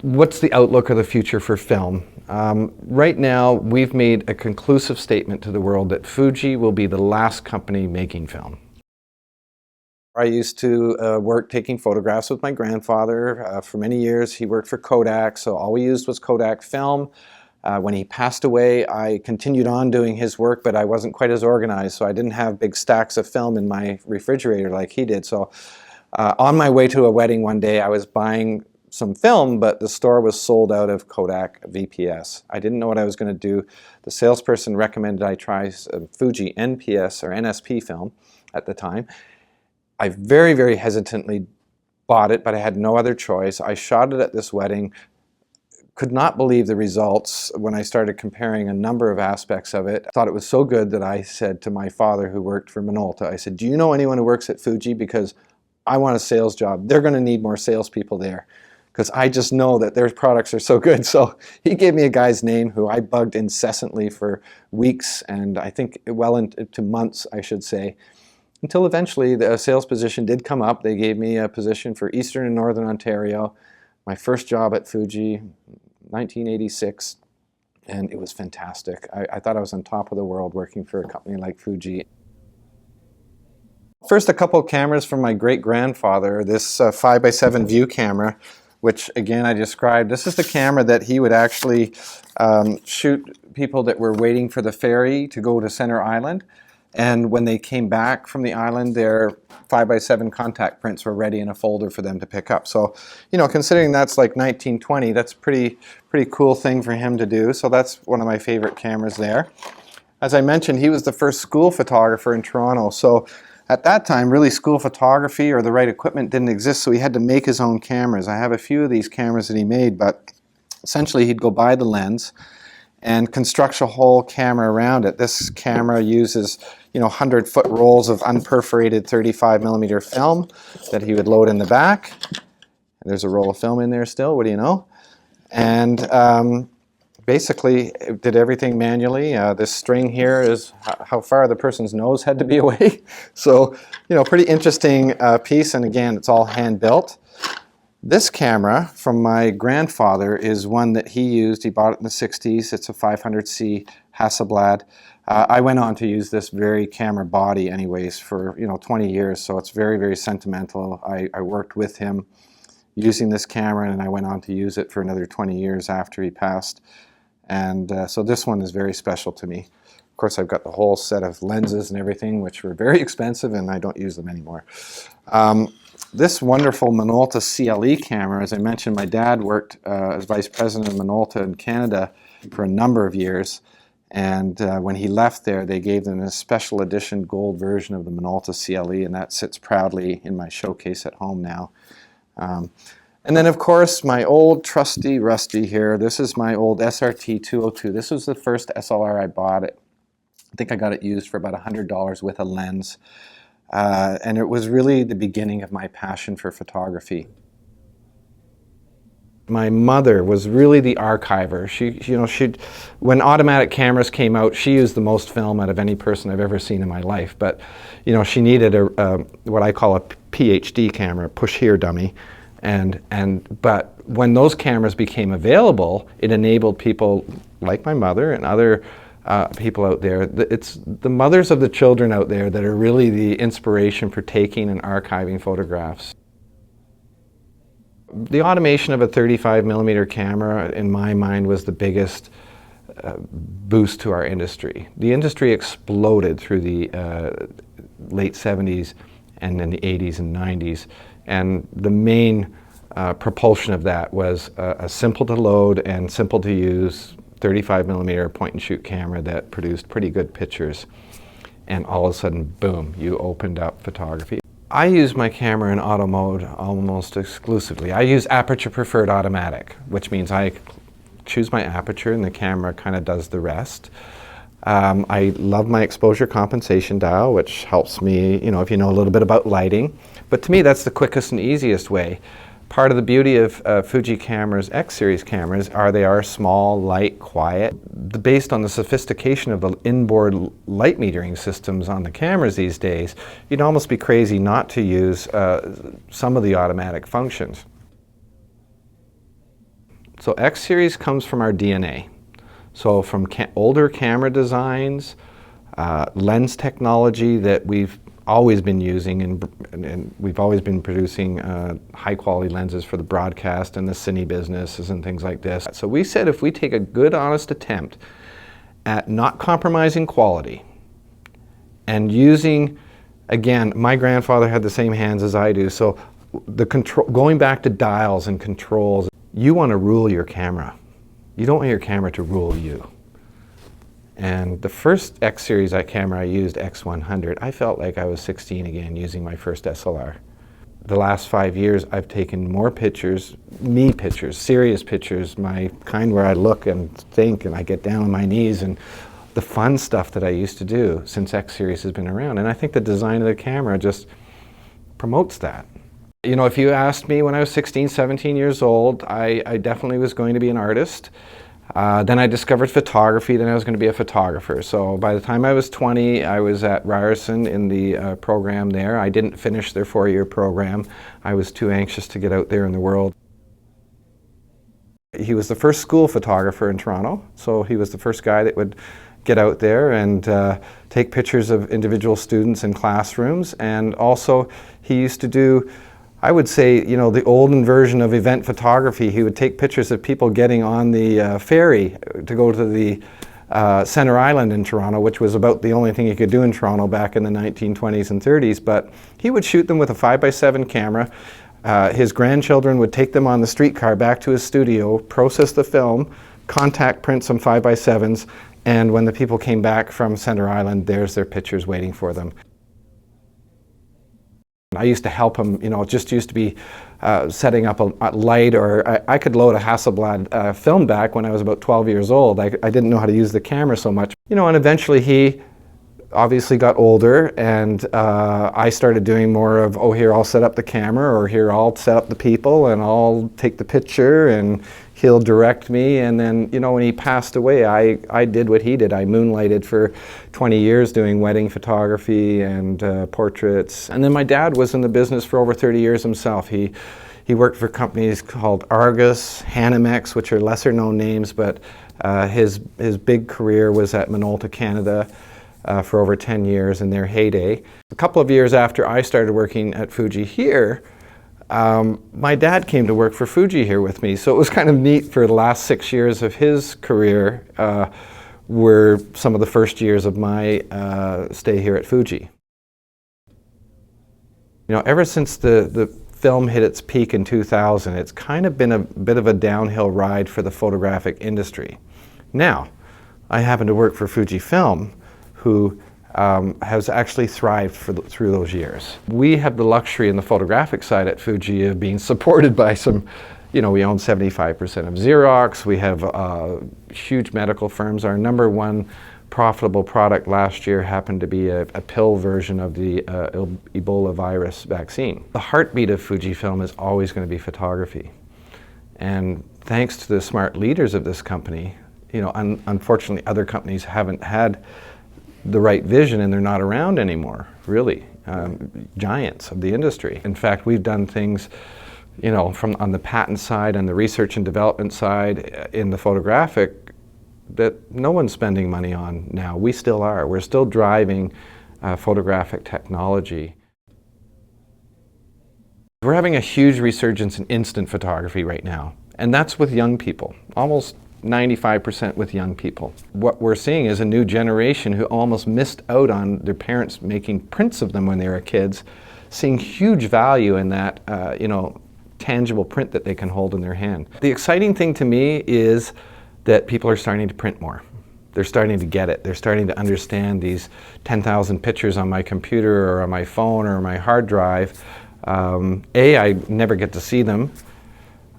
What's the outlook of the future for film? Right now, we've made a conclusive statement to the world that Fuji will be the last company making film. I used to work taking photographs with my grandfather for many years. He worked for Kodak, so all we used was Kodak film. When he passed away, I continued on doing his work, but I wasn't quite as organized, so I didn't have big stacks of film in my refrigerator like he did. So on my way to a wedding one day, I was buying some film, but the store was sold out of Kodak VPS. I didn't know what I was going to do. The salesperson recommended I try Fuji NPS or NSP film at the time. I very, very hesitantly bought it, but I had no other choice. I shot it at this wedding. Could not believe the results when I started comparing a number of aspects of it. I thought it was so good that I said to my father, who worked for Minolta, I said, "Do you know anyone who works at Fuji? Because I want a sales job. They're going to need more salespeople there, because I just know that their products are so good." So he gave me a guy's name who I bugged incessantly for weeks, and I think well into months, I should say, until eventually the sales position did come up. They gave me a position for Eastern and Northern Ontario, my first job at Fuji, 1986, and it was fantastic. I thought I was on top of the world working for a company like Fuji. First, a couple of cameras from my great-grandfather, this 5x7 view camera, which again I described. This is the camera that he would actually shoot people that were waiting for the ferry to go to Center Island. And when they came back from the island, their 5x7 contact prints were ready in a folder for them to pick up. So, you know, considering that's like 1920, that's pretty cool thing for him to do. So that's one of my favorite cameras there. As I mentioned, he was the first school photographer in Toronto. So at that time, really school photography or the right equipment didn't exist, so he had to make his own cameras. I have a few of these cameras that he made, but essentially he'd go buy the lens and construct a whole camera around it. This camera uses, 100-foot rolls of unperforated 35mm film that he would load in the back. There's a roll of film in there still, what do you know? And basically did everything manually. This string here is how far the person's nose had to be away. So, pretty interesting piece, and again, it's all hand-built. This camera from my grandfather is one that he used. He bought it in the 60s. It's a 500C Hasselblad. I went on to use this very camera body anyways for 20 years, so it's very, very sentimental. I worked with him using this camera, and I went on to use it for another 20 years after he passed. And so this one is very special to me. Of course, I've got the whole set of lenses and everything, which were very expensive, and I don't use them anymore. This wonderful Minolta CLE camera, as I mentioned, my dad worked as vice president of Minolta in Canada for a number of years. And when he left there, they gave them a special edition gold version of the Minolta CLE, and that sits proudly in my showcase at home now. And then, of course, my old trusty Rusty here. This is my old SRT 202. This was the first SLR I bought. I think I got it used for about $100 with a lens. And it was really the beginning of my passion for photography. My mother was really the archiver. When automatic cameras came out, she used the most film out of any person I've ever seen in my life. But, she needed what I call a PhD camera, push here dummy. But when those cameras became available, it enabled people like my mother and other people out there. It's the mothers of the children out there that are really the inspiration for taking and archiving photographs. The automation of a 35mm camera, in my mind, was the biggest boost to our industry. The industry exploded through the late 70s and then the 80s and 90s. And the main propulsion of that was a simple to load and simple to use 35mm point and shoot camera that produced pretty good pictures. And all of a sudden, boom, you opened up photography. I use my camera in auto mode almost exclusively. I use aperture preferred automatic, which means I choose my aperture and the camera kind of does the rest. I love my exposure compensation dial, which helps me, if you know a little bit about lighting. But to me, that's the quickest and easiest way. Part of the beauty of Fuji cameras, X-series cameras, they are small, light, quiet. Based on the sophistication of the inboard light metering systems on the cameras these days, you'd almost be crazy not to use some of the automatic functions. So X series comes from our DNA. So from older camera designs, lens technology that we've always been using, and we've always been producing high quality lenses for the broadcast and the cine businesses and things like this. So we said if we take a good, honest attempt at not compromising quality and using, again, my grandfather had the same hands as I do, so the control, going back to dials and controls, you want to rule your camera. You don't want your camera to rule you. And the first X series camera I used, X100, I felt like I was 16 again using my first SLR. The last 5 years I've taken more pictures, me pictures, serious pictures, my kind where I look and think and I get down on my knees, and the fun stuff that I used to do since X series has been around. And I think the design of the camera just promotes that. You know, if you asked me when I was 16, 17 years old, I definitely was going to be an artist. Then I discovered photography, then I was going to be a photographer. So by the time I was 20, I was at Ryerson in the program there. I didn't finish their 4-year program. I was too anxious to get out there in the world. He was the first school photographer in Toronto, so he was the first guy that would get out there and take pictures of individual students in classrooms. And also he used to do, I would say, you know, the olden version of event photography. He would take pictures of people getting on the ferry to go to the Center Island in Toronto, which was about the only thing you could do in Toronto back in the 1920s and 30s. But he would shoot them with a 5x7 camera. His grandchildren would take them on the streetcar back to his studio, process the film, contact print some 5x7s, and when the people came back from Center Island, there's their pictures waiting for them. I used to help him, you know, it just used to be setting up a light, or I could load a Hasselblad film back when I was about 12 years old. I didn't know how to use the camera so much. You know, and eventually he obviously got older, and I started doing more of, oh, here, I'll set up the camera, or here, I'll set up the people, and I'll take the picture, and he'll direct me. And then, you know, when he passed away, I did what he did. I moonlighted for 20 years doing wedding photography and portraits. And then my dad was in the business for over 30 years himself. He worked for companies called Argus, Hanamex, which are lesser known names, but his big career was at Maartech Canada for over 10 years in their heyday. A couple of years after I started working at Fuji here, my dad came to work for Fuji here with me, so it was kind of neat. For the last 6 years of his career were some of the first years of my stay here at Fuji. You know, ever since the film hit its peak in 2000, it's kind of been a bit of a downhill ride for the photographic industry. Now, I happen to work for Fujifilm, who has actually thrived through those years. We have the luxury in the photographic side at Fuji of being supported by some, you know, we own 75% of Xerox, we have huge medical firms. Our #1 profitable product last year happened to be a pill version of the Ebola virus vaccine. The heartbeat of Fujifilm is always going to be photography. And thanks to the smart leaders of this company, you know, unfortunately other companies haven't had the right vision, and they're not around anymore, really, giants of the industry. In fact, we've done things, you know, from on the patent side and the research and development side in the photographic that no one's spending money on now. We still are. We're still driving photographic technology. We're having a huge resurgence in instant photography right now, and that's with young people, almost 95% with young people. What we're seeing is a new generation who almost missed out on their parents making prints of them when they were kids, seeing huge value in that, you know, tangible print that they can hold in their hand. The exciting thing to me is that people are starting to print more. They're starting to get it. They're starting to understand these 10,000 pictures on my computer or on my phone or my hard drive. I never get to see them.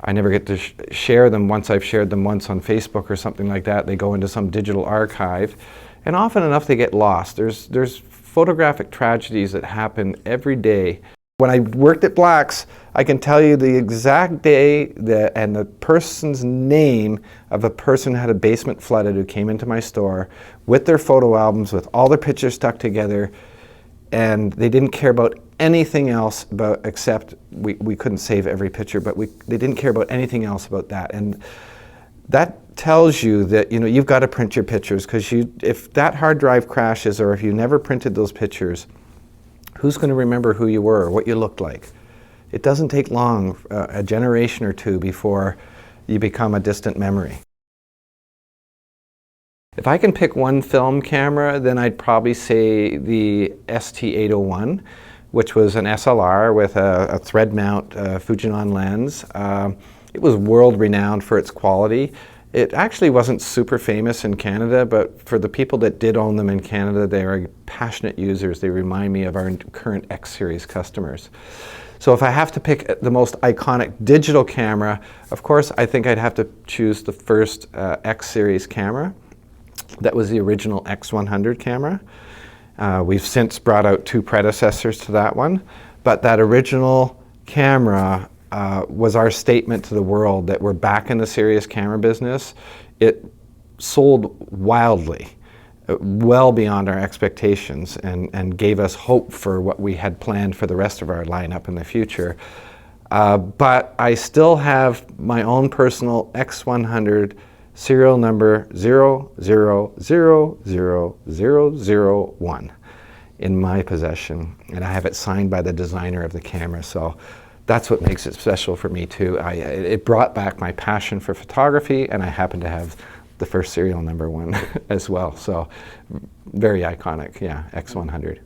I never get to share them. Once I've shared them once on Facebook or something like that, they go into some digital archive, and often enough they get lost. There's photographic tragedies that happen every day. When I worked at Black's, I can tell you the exact day and the person's name of a person who had a basement flooded who came into my store with their photo albums with all their pictures stuck together, and they didn't care about anything else about, except we couldn't save every picture, but they didn't care about anything else about that. And that tells you that, you know, you've got to print your pictures, because if that hard drive crashes, or if you never printed those pictures, who's going to remember who you were, what you looked like? It doesn't take long, a generation or two, before you become a distant memory. If I can pick one film camera, then I'd probably say the ST801, which was an SLR with a thread mount Fujifilm lens. It was world renowned for its quality. It actually wasn't super famous in Canada, but for the people that did own them in Canada, they are passionate users. They remind me of our current X series customers. So if I have to pick the most iconic digital camera, of course, I think I'd have to choose the first X series camera. That was the original X100 camera. We've since brought out 2 predecessors to that one, but that original camera was our statement to the world that we're back in the serious camera business. It sold wildly, well beyond our expectations, and gave us hope for what we had planned for the rest of our lineup in the future. But I still have my own personal X100 serial number 0000001 in my possession, and I have it signed by the designer of the camera. So that's what makes it special for me too. It brought back my passion for photography, and I happen to have the first serial number one as well. So very iconic, yeah, X100.